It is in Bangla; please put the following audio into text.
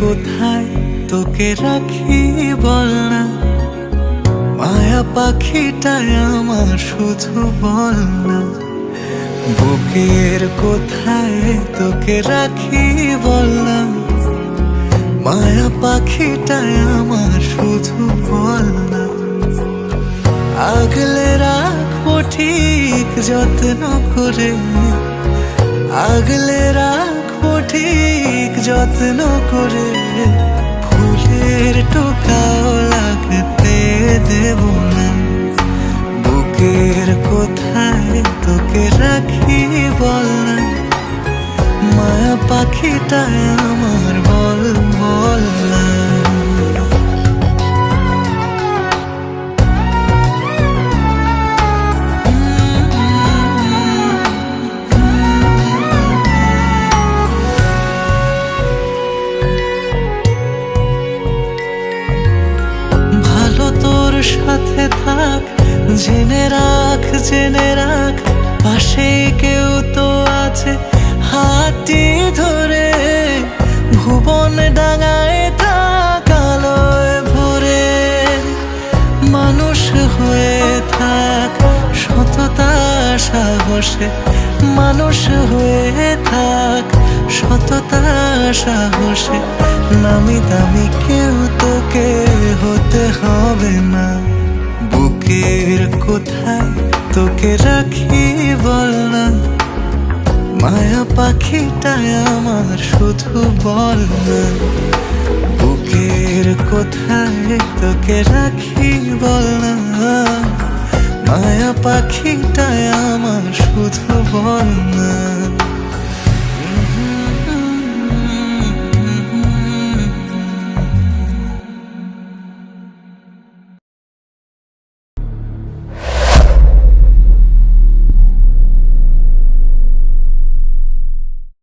কোথায় তোকে রাখি বল না, মায়া পাখিটায় আমার শুধু বল না। বুকের কোথায় তোকে রাখি বল না, মায়া পাখিটায় আমার শুধু বল না। আগলে রাখবো ঠিক যত্ন করে, আগলে রাখবো ঠিক যত্ন করে। ফুলের টোকাও লাগতে দেব না। বুকের কোথায় তোকে রাখি বল না, মায়া পাখিটায় আমার বল বল না। তোর সাথে থাক, জেনে রাখ জেনে রাখ, পাশে কেউ তো আছে হাতটি ধরে। ভুবন ডাঙায় থাক আলোয় ভরে, মানুষ হয়ে থাক সততা সাহসে। মানুষ হয়ে থাক সততা সাহসে। নামি দামি কেউ তোকে হতে হবে না। বুকের কোথায় তোকে রাখি বল না, মায়া পাখিটায় আমার শুধু বল না। বুকের কোথায় তোকে রাখি বল না, মায়া পাখিটায় আমার